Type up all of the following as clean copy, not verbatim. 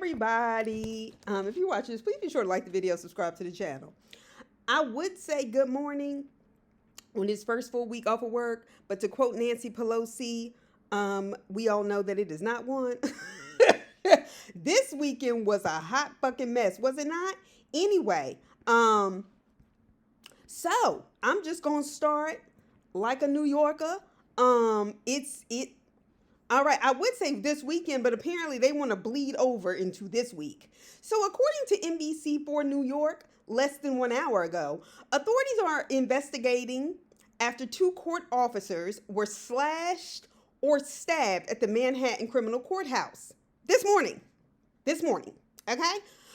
everybody. If you watch this, please be sure to like the video, subscribe to the channel. I would say good morning on this first full week off of work, but to quote Nancy Pelosi, we all know that it is not one. This weekend was a hot fucking mess, was it not? Anyway, so I'm just gonna start like a New Yorker. All right, I would say this weekend, but apparently they want to bleed over into this week. So according to NBC4 New York, less than 1 hour ago, authorities are investigating after 2 court officers were slashed or stabbed at the Manhattan Criminal Courthouse this morning, okay?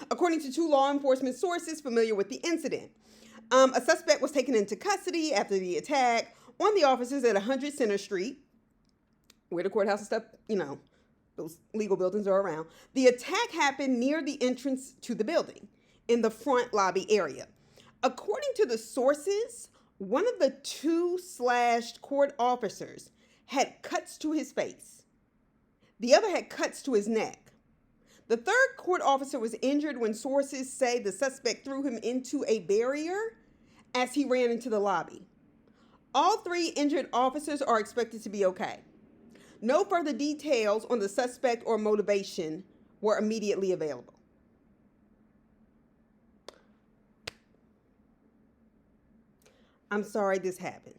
According to 2 law enforcement sources familiar with the incident. A suspect was taken into custody after the attack on the officers at 100 Center Street, where the courthouse and stuff, those legal buildings are around. The attack happened near the entrance to the building in the front lobby area. According to the sources, one of the 2 slashed court officers had cuts to his face. The other had cuts to his neck. The 3rd court officer was injured when sources say the suspect threw him into a barrier as he ran into the lobby. All 3 injured officers are expected to be okay. No further details on the suspect or motivation were immediately available. I'm sorry this happened.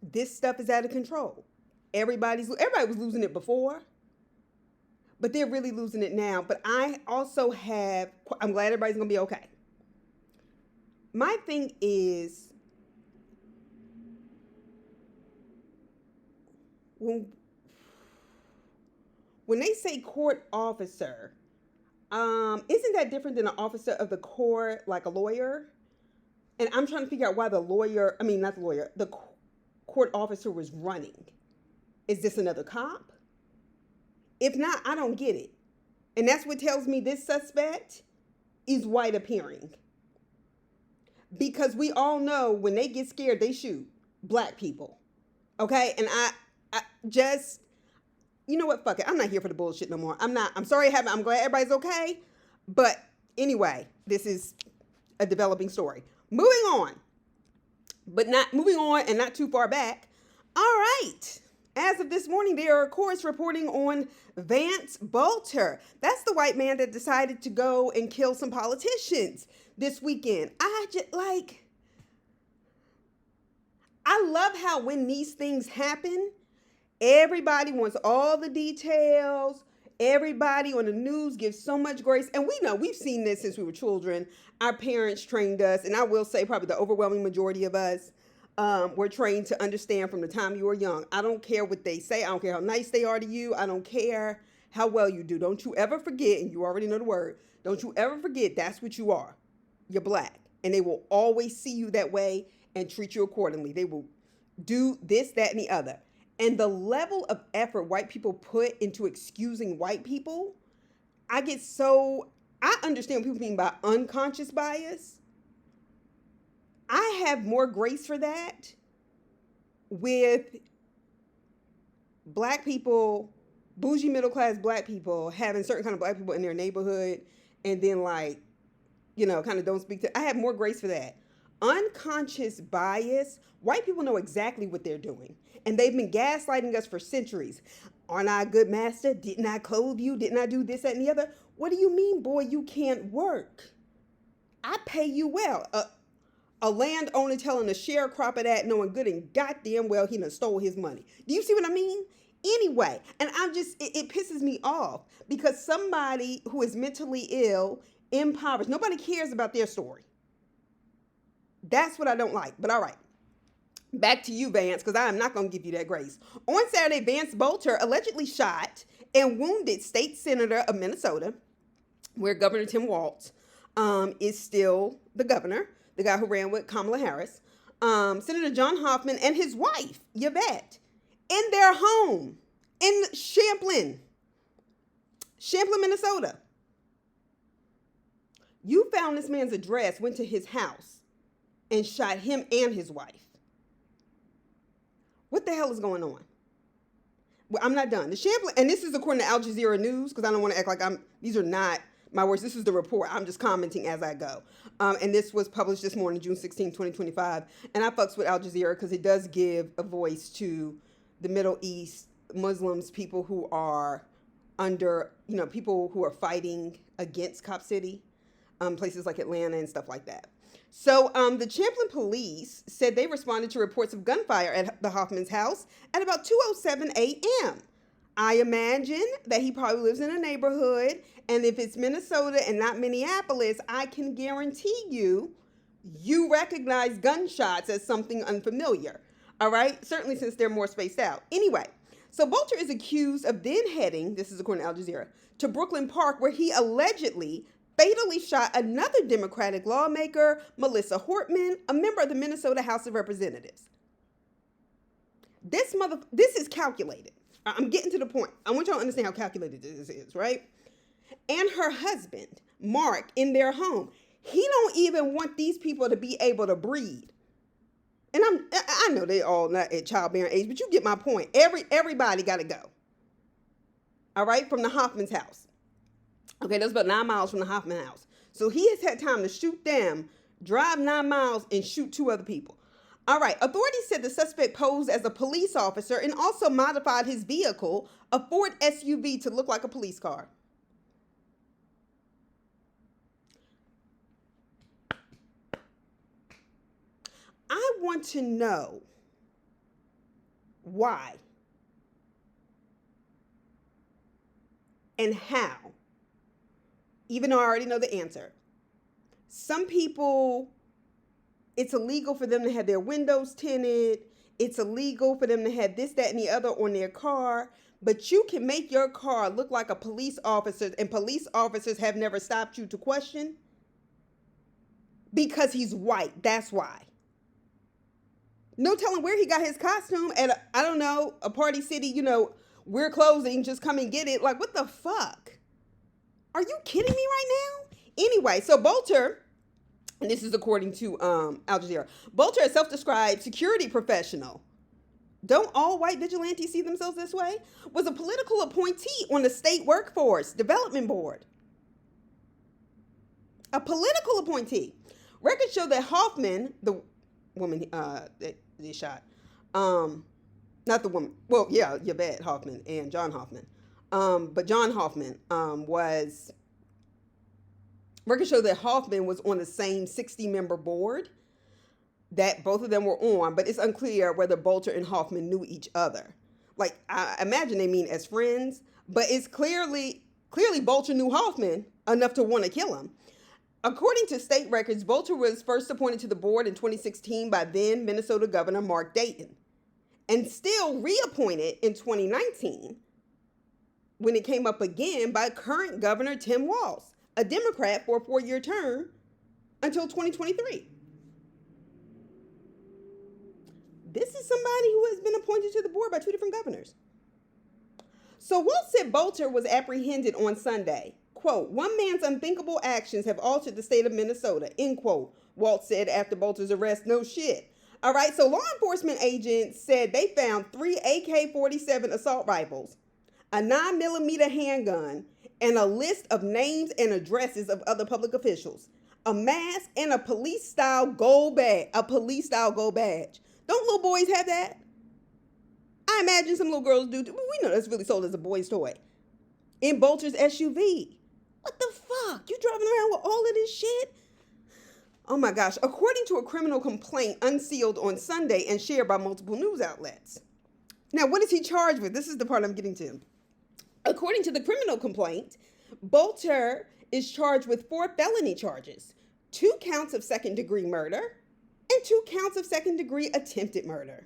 This stuff is out of control. Everybody was losing it before, but they're really losing it now. But I'm glad everybody's going to be okay. My thing is, when they say court officer, isn't that different than an officer of the court, like a lawyer? And I'm trying to figure out why the court officer was running. Is this another cop? If not, I don't get it. And that's what tells me this suspect is white appearing. Because we all know when they get scared, they shoot black people. Okay? And I just, you know what? Fuck it. I'm not here for the bullshit no more. I'm sorry it happened. I'm glad everybody's okay. But anyway, this is a developing story. Moving on and not too far back. All right. As of this morning, there are reports reporting on Vance Bolter. That's the white man that decided to go and kill some politicians this weekend. I love how when these things happen, everybody wants all the details. Everybody on the news gives so much grace. And we know, we've seen this since we were children. Our parents trained us, and I will say probably the overwhelming majority of us were trained to understand from the time you were young. I don't care what they say. I don't care how nice they are to you. I don't care how well you do. Don't you ever forget, and you already know the word, don't you ever forget that's what you are. You're black. And they will always see you that way and treat you accordingly. They will do this, that, and the other. And the level of effort white people put into excusing white people, I understand what people mean by unconscious bias. I have more grace for that with black people, bougie middle class black people, having certain kind of black people in their neighborhood and then kind of don't speak to. I have more grace for that. Unconscious bias, white people know exactly what they're doing. And they've been gaslighting us for centuries. Aren't I a good master? Didn't I clothe you? Didn't I do this, that, and the other? What do you mean, boy, you can't work? I pay you well. A landowner telling a sharecropper that, knowing good and goddamn well he done stole his money. Do you see what I mean? Anyway, and it pisses me off because somebody who is mentally ill, impoverished, nobody cares about their story. That's what I don't like. But all right. Back to you, Vance, because I am not going to give you that grace. On Saturday, Vance Bolter allegedly shot and wounded state senator of Minnesota, where Governor Tim Walz is still the governor, the guy who ran with Kamala Harris, Senator John Hoffman and his wife, Yvette, in their home in Champlin, Minnesota. You found this man's address, went to his house, and shot him and his wife. What the hell is going on? Well, I'm not done. The Champlain, and this is according to Al Jazeera News, because I don't want to act like these are not my words. This is the report. I'm just commenting as I go. And this was published this morning, June 16, 2025. And I fucks with Al Jazeera because it does give a voice to the Middle East, Muslims, people who are under, people who are fighting against Cop City, places like Atlanta and stuff like that. So the Champlain police said they responded to reports of gunfire at the Hoffman's house at about 2:07 a.m. I imagine that he probably lives in a neighborhood, and if it's Minnesota and not Minneapolis, I can guarantee you recognize gunshots as something unfamiliar. All right? Certainly since they're more spaced out. Anyway, so Bolter is accused of then heading, this is according to Al Jazeera, to Brooklyn Park, where he allegedly fatally shot another Democratic lawmaker, Melissa Hortman, a member of the Minnesota House of Representatives. This is calculated. I'm getting to the point. I want y'all to understand how calculated this is, right? And her husband, Mark, in their home. He don't even want these people to be able to breed. And I know they all not at childbearing age, but you get my point. Everybody got to go. All right, from the Hoffman's house. Okay, that's about 9 miles from the Hoffman house. So he has had time to shoot them, drive 9 miles, and shoot 2 other people. All right, authorities said the suspect posed as a police officer and also modified his vehicle, a Ford SUV, to look like a police car. I want to know why and how, even though I already know the answer. Some people, it's illegal for them to have their windows tinted. It's illegal for them to have this, that, and the other on their car. But you can make your car look like a police officer, and police officers have never stopped you to question. Because he's white, that's why. No telling where he got his costume at, I don't know, a Party City, we're closing, just come and get it. Like, what the fuck? Are you kidding me right now? Anyway, so Bolter, and this is according to Al Jazeera, Bolter, a self-described security professional, don't all white vigilantes see themselves this way, was a political appointee on the state workforce development board. A political appointee. Records show that Hoffman, the woman that they shot, not the woman, well, yeah, Yvette Hoffman and John Hoffman, but John Hoffman records show that Hoffman was on the same 60-member board that both of them were on, but it's unclear whether Bolter and Hoffman knew each other. Like, I imagine they mean as friends, but it's clearly Bolter knew Hoffman enough to want to kill him. According to state records, Bolter was first appointed to the board in 2016 by then Minnesota Governor Mark Dayton, and still reappointed in 2019 when it came up again by current Governor Tim Walz, a Democrat, for a 4-year term until 2023. This is somebody who has been appointed to the board by 2 different governors. So Walz said Bolter was apprehended on Sunday. Quote, "One man's unthinkable actions have altered the state of Minnesota," end quote, Walz said after Bolter's arrest. No shit. All right, so law enforcement agents said they found 3 AK-47 assault rifles, a 9mm handgun, and a list of names and addresses of other public officials, a mask, and a police-style gold badge. Don't little boys have that? I imagine some little girls do. We know that's really sold as a boy's toy. In Bolter's SUV. What the fuck? You driving around with all of this shit? Oh my gosh. According to a criminal complaint unsealed on Sunday and shared by multiple news outlets. Now, what is he charged with? This is the part I'm getting to. According to the criminal complaint, Bolter is charged with 4 felony charges, 2 counts of second-degree murder and 2 counts of second-degree attempted murder.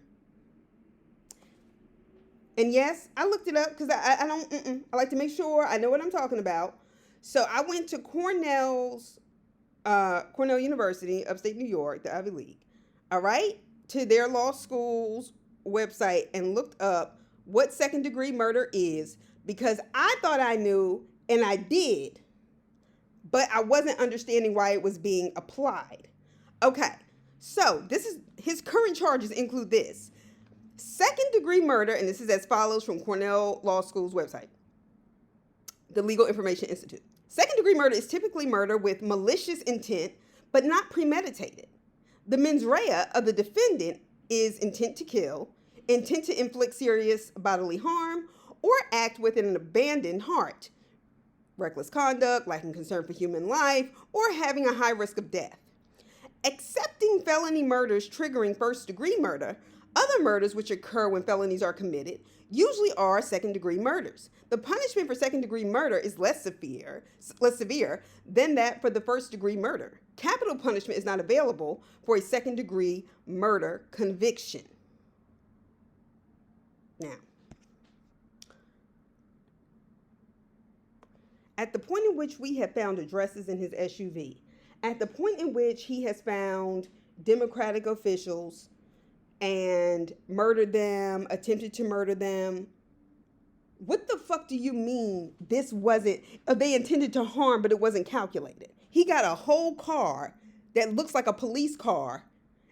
And yes, I looked it up because I like to make sure I know what I'm talking about. So I went to Cornell University, upstate New York, the Ivy League, all right, to their law school's website and looked up what second-degree murder is, because I thought I knew, and I did, but I wasn't understanding why it was being applied. Okay, so this is his current charges include this: Second degree murder, and this is as follows from Cornell Law School's website, the Legal Information Institute. Second degree murder is typically murder with malicious intent, but not premeditated. The mens rea of the defendant is intent to kill, intent to inflict serious bodily harm, or act with an abandoned heart, reckless conduct, lacking concern for human life, or having a high risk of death. Excepting felony murders triggering first degree murder, other murders which occur when felonies are committed usually are second degree murders. The punishment for second degree murder is less severe than that for the first degree murder. Capital punishment is not available for a second degree murder conviction. Now, at the point in which we have found addresses in his SUV, at the point in which he has found Democratic officials and murdered them, attempted to murder them, what the fuck do you mean this wasn't, they intended to harm, but it wasn't calculated? He got a whole car that looks like a police car.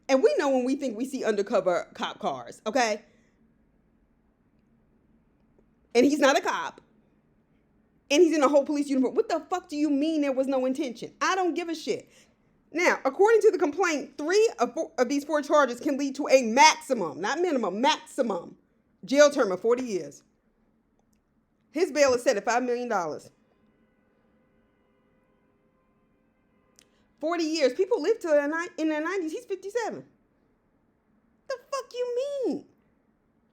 And we know when we think we see undercover cop cars, okay? And he's not a cop. And he's in a whole police uniform. What the fuck do you mean there was no intention? I don't give a shit. Now, according to the complaint, 3 of these 4 charges can lead to a maximum, not minimum, maximum jail term of 40 years. His bail is set at $5 million. 40 years. People live till in their 90s. He's 57. The fuck you mean?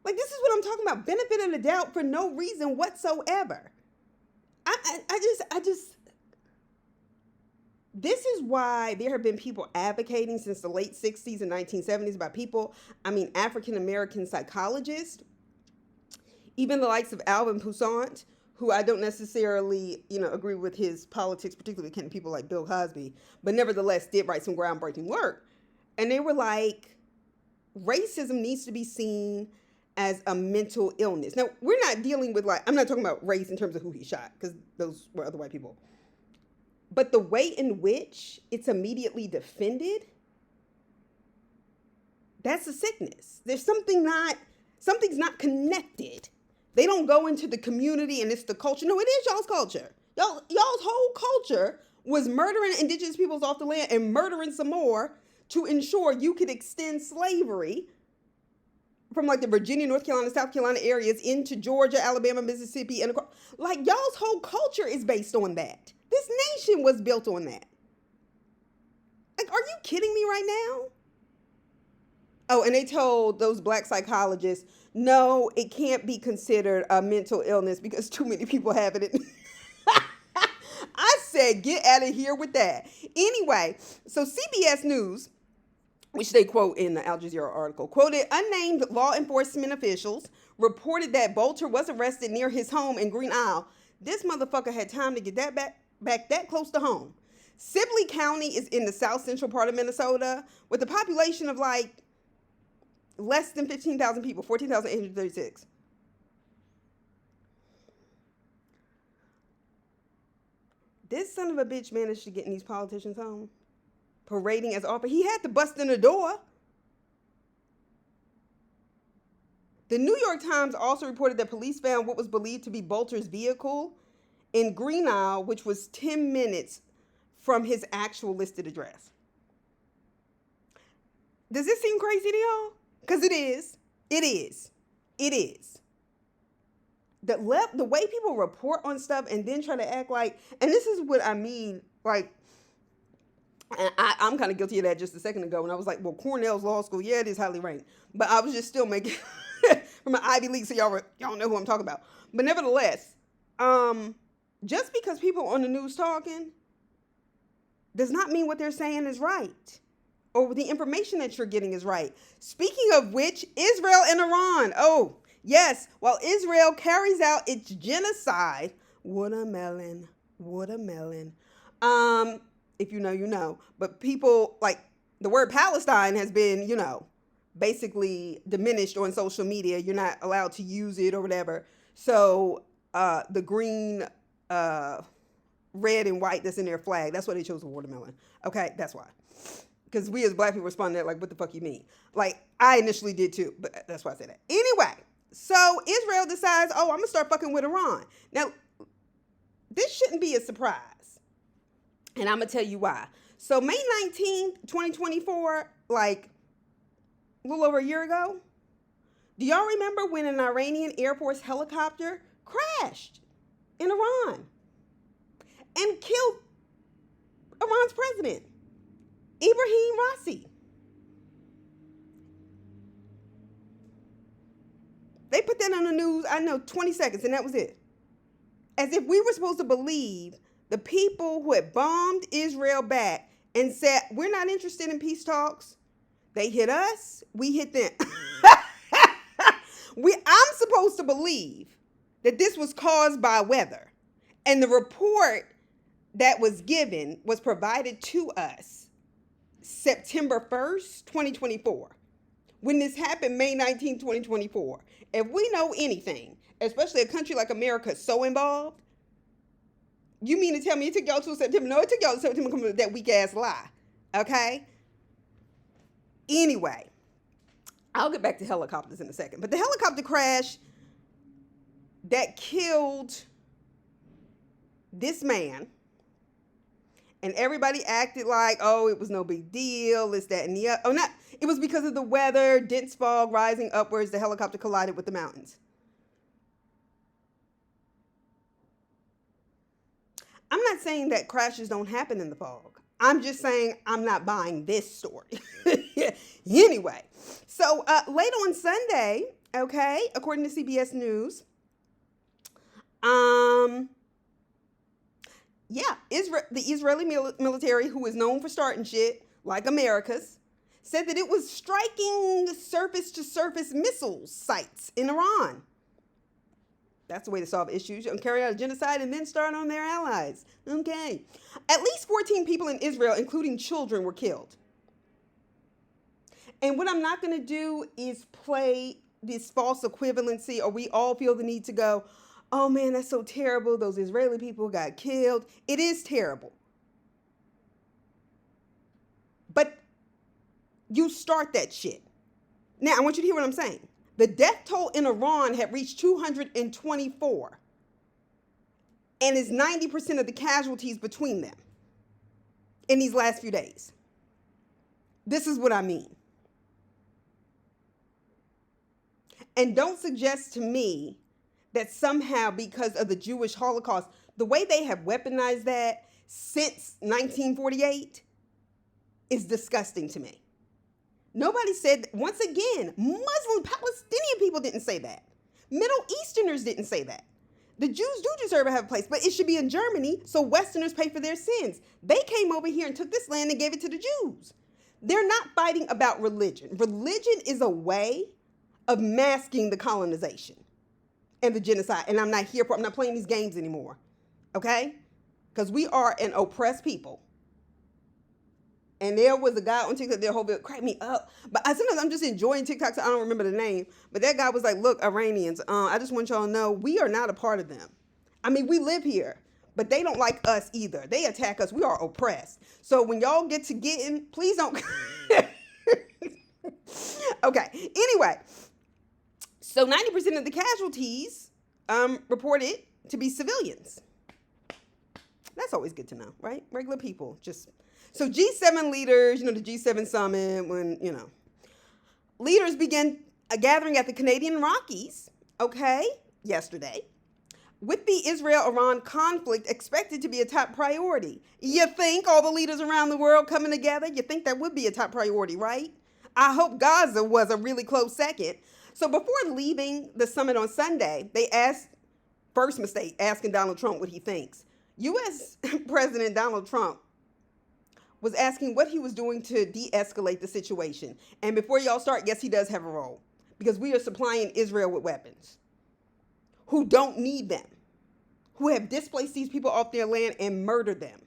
Like, this is what I'm talking about. Benefit of the doubt for no reason whatsoever. I just, this is why there have been people advocating since the late 60s and 1970s about African-American psychologists, even the likes of Alvin Toussaint, who I don't necessarily, agree with his politics, particularly people like Bill Cosby, but nevertheless did write some groundbreaking work. And they were like, racism needs to be seen as a mental illness. Now, we're not dealing with I'm not talking about race in terms of who he shot, because those were other white people. But the way in which it's immediately defended, that's a sickness. There's something's not connected. They don't go into the community and it's the culture. No, it is y'all's culture. Y'all's whole culture was murdering indigenous peoples off the land and murdering some more to ensure you could extend slavery from the Virginia, North Carolina, South Carolina areas into Georgia, Alabama, Mississippi, and y'all's whole culture is based on that. This nation was built on that. Are you kidding me right now? Oh, and they told those black psychologists, no, it can't be considered a mental illness because too many people have it. I said, get out of here with that. Anyway, so CBS News, which they quote in the Al Jazeera article, quoted unnamed law enforcement officials reported that Bolter was arrested near his home in Green Isle. This motherfucker had time to get that back that close to home. Sibley County is in the south central part of Minnesota with a population of less than 15,000 people, 14,836. This son of a bitch managed to get in these politicians' home, parading as offer. He had to bust in the door. The New York Times also reported that police found what was believed to be Bolter's vehicle in Green Isle, which was 10 minutes from his actual listed address. Does this seem crazy to y'all? Because it is. It is. It is. The way people report on stuff and then try to act like, and this is what I mean, and I'm kind of guilty of that just a second ago when I was like, well, Cornell's law school, yeah, it is highly ranked. But I was just still making, from an Ivy League, so y'all know who I'm talking about. But nevertheless, just because people on the news talking does not mean what they're saying is right. Or the information that you're getting is right. Speaking of which, Israel and Iran. Oh, yes, while Israel carries out its genocide, watermelon. If you know, you know. But people, the word Palestine has been, basically diminished on social media. You're not allowed to use it or whatever. So the green, red, and white that's in their flag, that's why they chose a watermelon. Okay, that's why. Because we as black people responded like, what the fuck you mean? Like, I initially did too, but that's why I said that. Anyway, so Israel decides, oh, I'm going to start fucking with Iran. Now, this shouldn't be a surprise. And I'm going to tell you why. So May 19th, 2024, like a little over a year ago, do y'all remember when an Iranian Air Force helicopter crashed in Iran and killed Iran's president, Ibrahim Raisi? They put that on the news, I know, 20 seconds, and that was it. As if we were supposed to believe the people who had bombed Israel back and said, we're not interested in peace talks. They hit us, we hit them. I'm supposed to believe that this was caused by weather. And the report that was given was provided to us September 1st, 2024. When this happened, May 19, 2024. If we know anything, especially a country like America so involved, you mean to tell me it took y'all till September? No, it took y'all till September to come up with that weak ass lie. Okay? Anyway, I'll get back to helicopters in a second. But the helicopter crash that killed this man, and everybody acted like, oh, it was no big deal, this, that, and the other. Oh, not, it was because of the weather, dense fog rising upwards, the helicopter collided with the mountains. I'm not saying that crashes don't happen in the fog. I'm just saying I'm not buying this story. Anyway, so late on Sunday, okay, according to CBS News, the Israeli military, who is known for starting shit like America's, said that it was striking surface-to-surface missile sites in Iran. That's the way to solve issues. You carry out a genocide and then start on their allies. Okay. At least 14 people in Israel, including children, were killed. And what I'm not going to do is play this false equivalency, or we all feel the need to go, oh man, that's so terrible. Those Israeli people got killed. It is terrible. But you start that shit. Now, I want you to hear what I'm saying. The death toll in Iran had reached 224 and is 90% of the casualties between them in these last few days. This is what I mean. And don't suggest to me that somehow because of the Jewish Holocaust, the way they have weaponized that since 1948 is disgusting to me. Nobody said, once again, Muslim Palestinian people didn't say that. Middle Easterners didn't say that. The Jews do deserve to have a place, but it should be in Germany so Westerners pay for their sins. They came over here and took this land and gave it to the Jews. They're not fighting about religion. Religion is a way of masking the colonization and the genocide. And I'm not playing these games anymore. Okay? Because we are an oppressed people. And there was a guy on TikTok, their whole video cracked me up. But sometimes I'm just enjoying TikTok, so I don't remember the name. But that guy was like, look, Iranians, I just want y'all to know we are not a part of them. I mean, we live here, but they don't like us either. They attack us. We are oppressed. So when y'all get to getting, please don't. Okay. Anyway, so 90% of the casualties reported to be civilians. That's always good to know, right? Regular people just... So G7 leaders, the G7 summit, when, leaders began gathering at the Canadian Rockies, okay, yesterday, with the Israel-Iran conflict expected to be a top priority. You think all the leaders around the world coming together, you think that would be a top priority, right? I hope Gaza was a really close second. So before leaving the summit on Sunday, they asking Donald Trump what he thinks. U.S. President Donald Trump was asking what he was doing to de-escalate the situation. And before y'all start, yes, he does have a role. Because we are supplying Israel with weapons. Who don't need them. Who have displaced these people off their land and murdered them.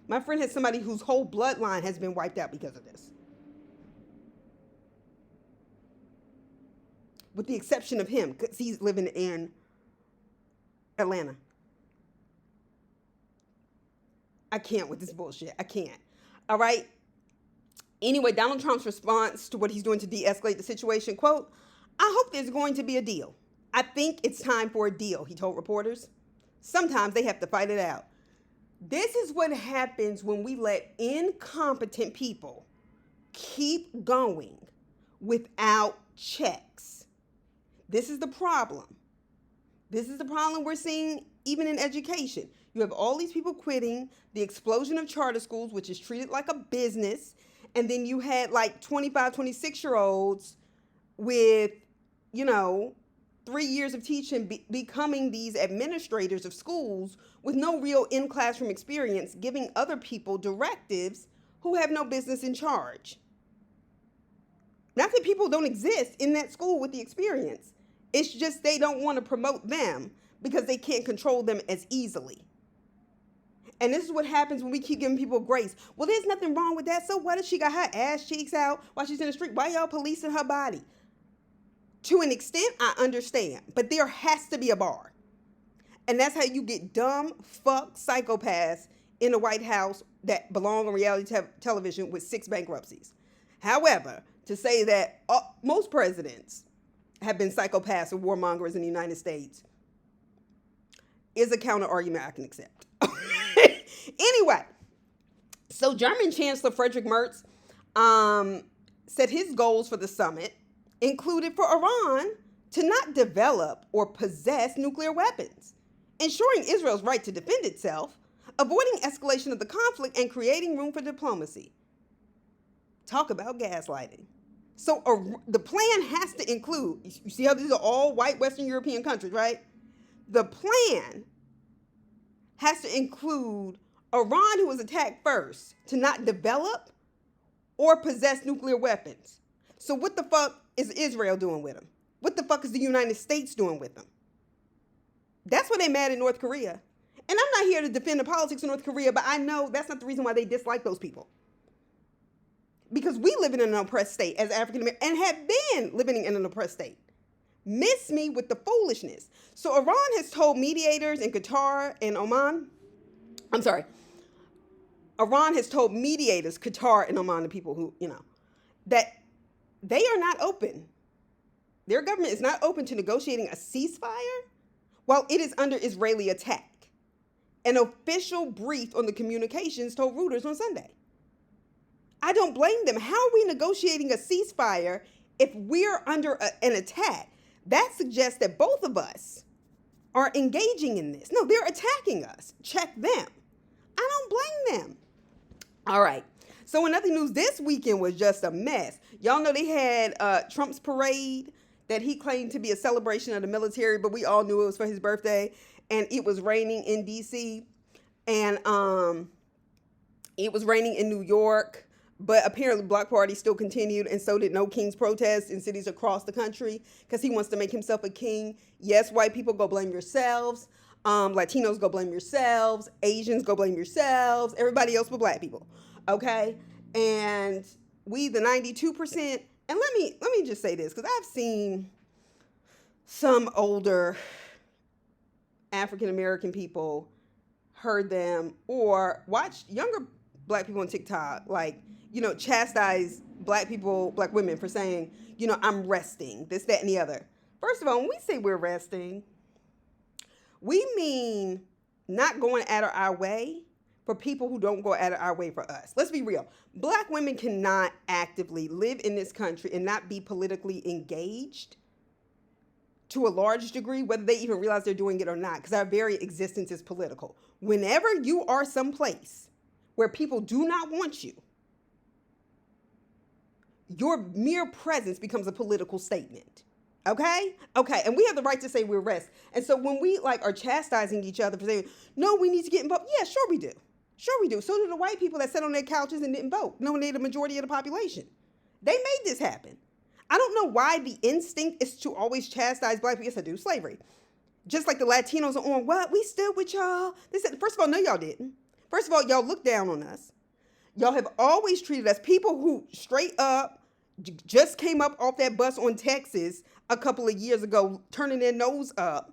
My friend has somebody whose whole bloodline has been wiped out because of this. With the exception of him, because he's living in Atlanta. I can't with this bullshit. I can't. All right. Anyway, Donald Trump's response to what he's doing to de-escalate the situation, quote, I hope there's going to be a deal. I think it's time for a deal, he told reporters. Sometimes they have to fight it out. This is what happens when we let incompetent people keep going without checks. This is the problem. This is the problem we're seeing even in education. You have all these people quitting, the explosion of charter schools, which is treated like a business. And then you had like 25, 26-year-olds with, 3 years of teaching becoming these administrators of schools with no real in-classroom experience, giving other people directives who have no business in charge. Not that people don't exist in that school with the experience. It's just they don't want to promote them because they can't control them as easily. And this is what happens when we keep giving people grace. Well, there's nothing wrong with that. So what if she got her ass cheeks out while she's in the street? Why y'all policing her body? To an extent, I understand. But there has to be a bar. And that's how you get dumb, fuck psychopaths in the White House that belong on reality television with 6 bankruptcies. However, to say that most presidents have been psychopaths or warmongers in the United States is a counter argument I can accept. Anyway, so German Chancellor Friedrich Merz said his goals for the summit included for Iran to not develop or possess nuclear weapons, ensuring Israel's right to defend itself, avoiding escalation of the conflict, and creating room for diplomacy. Talk about gaslighting. So the plan has to include, you see how these are all white Western European countries, right? The plan has to include Iran, who was attacked first, to not develop or possess nuclear weapons. So what the fuck is Israel doing with them? What the fuck is the United States doing with them? That's why they're mad at North Korea. And I'm not here to defend the politics of North Korea, but I know that's not the reason why they dislike those people. Because we live in an oppressed state as African Americans and have been living in an oppressed state. Miss me with the foolishness. So Iran has told mediators in Qatar and Oman, Iran has told mediators, Qatar and Oman, the people who, that they are not open. Their government is not open to negotiating a ceasefire while it is under Israeli attack. An official brief on the communications told Reuters on Sunday. I don't blame them. How are we negotiating a ceasefire if we're under an attack? That suggests that both of us are engaging in this. No, they're attacking us. Check them. I don't blame them. All right. So in other news, this weekend was just a mess. Y'all know they had Trump's parade that he claimed to be a celebration of the military, but we all knew it was for his birthday. And it was raining in D.C. and it was raining in New York. But apparently Block Party still continued, and so did No King's protests in cities across the country because he wants to make himself a king. Yes, white people, go blame yourselves. Latinos, go blame yourselves. Asians, go blame yourselves. Everybody else but black people, okay? And we, the 92%, and let me just say this, because I've seen some older African-American people, heard them, or watched younger black people on TikTok, chastise black people, black women for saying, I'm resting, this, that, and the other. First of all, when we say we're resting, we mean not going out of our way for people who don't go out of our way for us. Let's be real. Black women cannot actively live in this country and not be politically engaged to a large degree, whether they even realize they're doing it or not, because our very existence is political. Whenever you are someplace where people do not want you, your mere presence becomes a political statement. Okay? Okay. And we have the right to say we're rest. And so when we are chastising each other for saying, no, we need to get involved. Yeah, sure we do. Sure we do. So do the white people that sat on their couches and didn't vote, knowing they're the majority of the population. They made this happen. I don't know why the instinct is to always chastise black people. Yes, I do. Slavery. Just like the Latinos are on, what? We stood with y'all. They said, first of all, no, y'all didn't. First of all, y'all look down on us. Y'all have always treated us, people who straight up just came up off that bus on Texas a couple of years ago, turning their nose up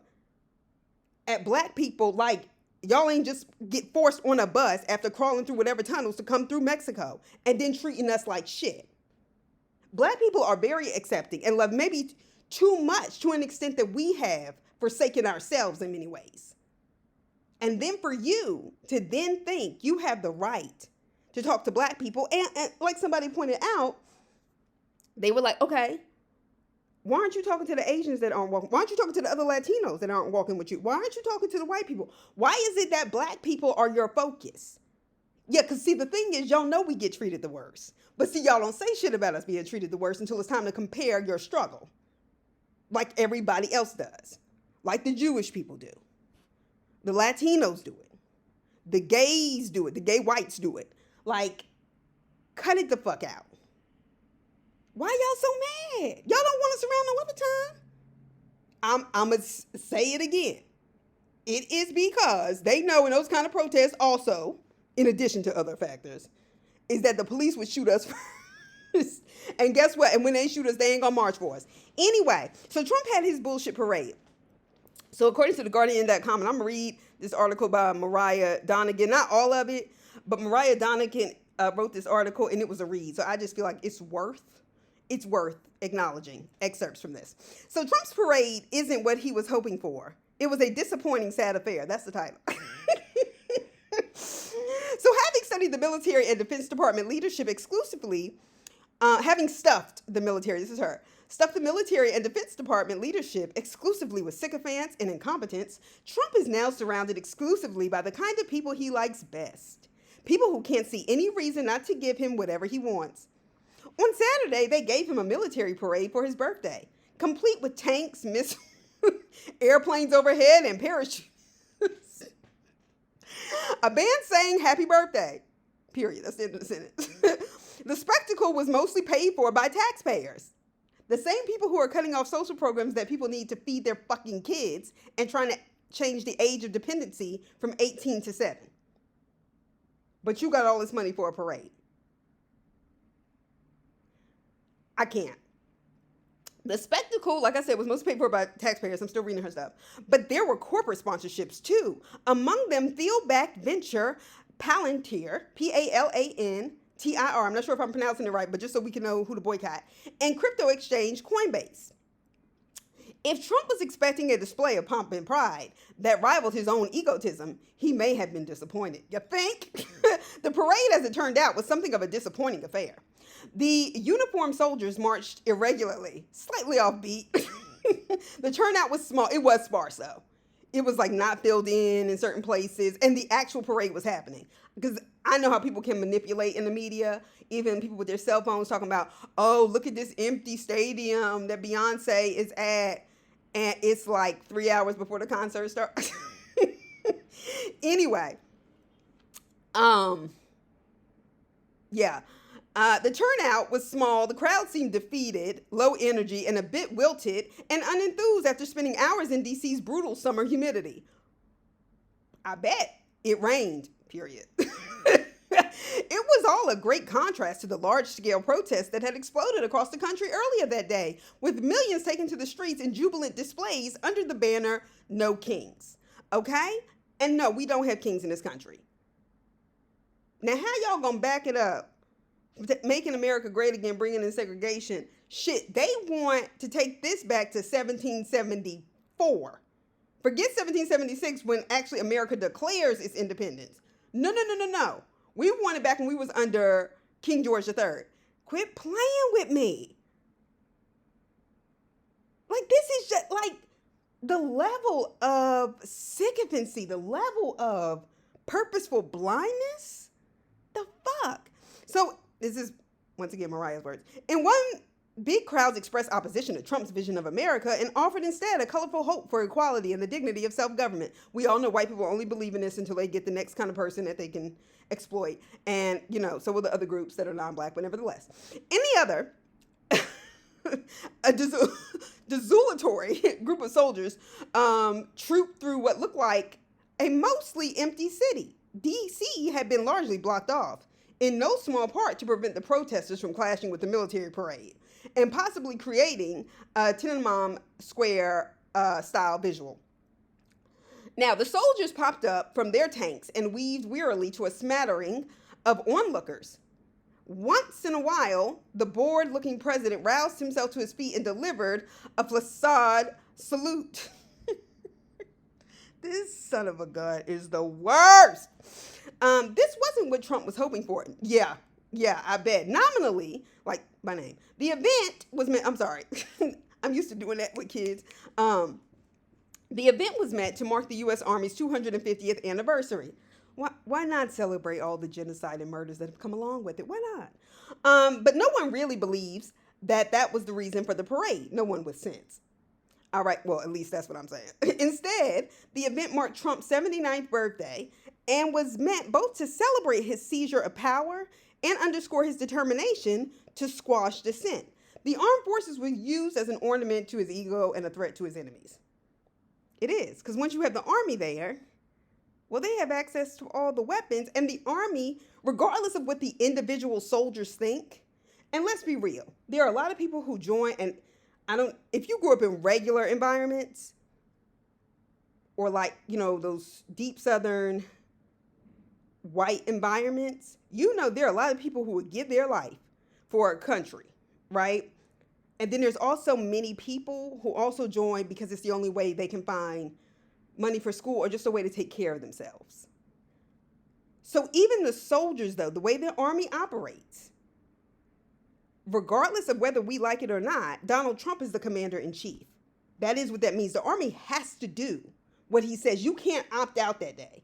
at black people like Y'all ain't just get forced on a bus after crawling through whatever tunnels to come through Mexico and then treating us like shit. Black people are very accepting and love maybe too much to an extent that we have forsaken ourselves in many ways. And then for you to then think you have the right to talk to black people, and like somebody pointed out, they were like, okay, why aren't you talking to the Asians that aren't walking? Why aren't you talking to the other Latinos that aren't walking with you? Why aren't you talking to the white people? Why is it that black people are your focus? Yeah, because see, the thing is, y'all know we get treated the worst. But see, y'all don't say shit about us being treated the worst until it's time to compare your struggle. Like everybody else does. Like the Jewish people do. The Latinos do it. The gays do it. The gay whites do it. Like, cut it the fuck out. Why y'all so mad? Y'all don't want us around no other time. I'm going to say it again. It is because they know in those kind of protests also, in addition to other factors, is that the police would shoot us first. And guess what? And when they shoot us, they ain't going to march for us. Anyway, so Trump had his bullshit parade. So according to theguardian.com, and I'm going to read this article by Mariah Donegan, not all of it, but Mariah Donegan wrote this article and it was a read. So I just feel like it's worth acknowledging excerpts from this. So Trump's parade isn't what he was hoping for. It was a disappointing, sad affair. That's the title. So having studied the military and Defense Department leadership exclusively, having stuffed the military and Defense Department leadership exclusively with sycophants and incompetence, Trump is now surrounded exclusively by the kind of people he likes best. People who can't see any reason not to give him whatever he wants. On Saturday, they gave him a military parade for his birthday, complete with tanks, missiles, airplanes overhead, and parachutes. A band sang happy birthday. Period. That's the end of the sentence. The spectacle was mostly paid for by taxpayers. The same people who are cutting off social programs that people need to feed their fucking kids and trying to change the age of dependency from 18 to 7. But you got all this money for a parade. I can't. The spectacle, like I said, was mostly paid for by taxpayers. I'm still reading her stuff. But there were corporate sponsorships too. Among them, Thiel-backed venture Palantir, Palantir. I'm not sure if I'm pronouncing it right, but just so we can know who to boycott. And crypto exchange Coinbase. If Trump was expecting a display of pomp and pride that rivaled his own egotism, he may have been disappointed. You think? The parade, as it turned out, was something of a disappointing affair. The uniformed soldiers marched irregularly, slightly offbeat. The turnout was small. It was sparse, though. It was like not filled in certain places, and the actual parade was happening. Because I know how people can manipulate in the media, even people with their cell phones talking about, oh, look at this empty stadium that Beyonce is at, and it's like 3 hours before the concert starts. Anyway, yeah. The turnout was small, the crowd seemed defeated, low energy, and a bit wilted and unenthused after spending hours in DC's brutal summer humidity. I bet it rained, period. It was all a great contrast to the large-scale protests that had exploded across the country earlier that day, with millions taken to the streets in jubilant displays under the banner, No Kings. Okay? And no, we don't have kings in this country. Now, how y'all gonna back it up? Making America great again, bringing in segregation. Shit, they want to take this back to 1774. Forget 1776 when actually America declares its independence. No. We want it back when we was under King George III. Quit playing with me. Like, this is just like the level of sycophancy, the level of purposeful blindness. The fuck? So, this is, once again, Mariah's words. In one, big crowds expressed opposition to Trump's vision of America and offered instead a colorful hope for equality and the dignity of self-government. We all know white people only believe in this until they get the next kind of person that they can exploit. And, you know, so will the other groups that are non-black, but nevertheless. In the other, a desultory group of soldiers trooped through what looked like a mostly empty city. D.C. had been largely blocked off, in no small part to prevent the protesters from clashing with the military parade and possibly creating a Tiananmen Square style visual. Now, the soldiers popped up from their tanks and weaved wearily to a smattering of onlookers. Once in a while, the bored looking president roused himself to his feet and delivered a facade salute. This son of a gun is the worst. This wasn't what Trump was hoping for. Yeah, I bet. Nominally, like my name. The event was meant, I'm sorry. I'm used to doing that with kids. The event was meant to mark the U.S. Army's 250th anniversary. Why not celebrate all the genocide and murders that have come along with it? Why not? But no one really believes that that was the reason for the parade. No one with sense. All right, well, at least that's what I'm saying. Instead, the event marked Trump's 79th birthday and was meant both to celebrate his seizure of power and underscore his determination to squash dissent. The armed forces were used as an ornament to his ego and a threat to his enemies. It is, because once you have the army there, well, they have access to all the weapons, and the army, regardless of what the individual soldiers think, and let's be real, there are a lot of people who join, and if you grew up in regular environments, or like, those deep Southern white environments, there are a lot of people who would give their life for a country, right? And then there's also many people who also join because it's the only way they can find money for school or just a way to take care of themselves. So even the soldiers, though, the way the army operates, regardless of whether we like it or not, Donald Trump is the commander in chief. That is what that means. The army has to do what he says. You can't opt out that day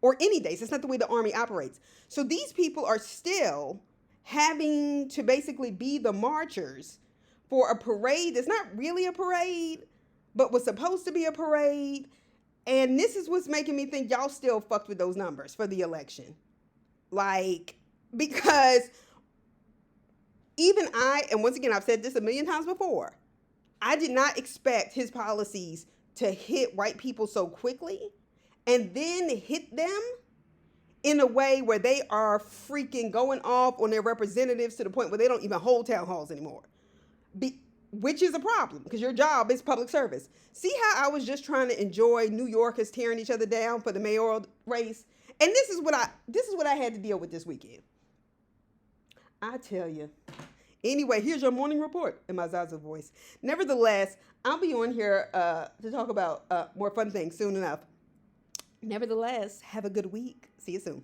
or any days. That's not the way the army operates. So these people are still having to basically be the marchers for a parade that's not really a parade, but was supposed to be a parade. And this is what's making me think y'all still fucked with those numbers for the election. Because even and once again, I've said this a million times before, I did not expect his policies to hit white people so quickly and then hit them in a way where they are freaking going off on their representatives to the point where they don't even hold town halls anymore. Which is a problem because your job is public service. See how I was just trying to enjoy New Yorkers tearing each other down for the mayoral race? And this is what I had to deal with this weekend. I tell you. Anyway, here's your morning report in my Zaza voice. Nevertheless, I'll be on here to talk about more fun things soon enough. Nevertheless, have a good week. See you soon.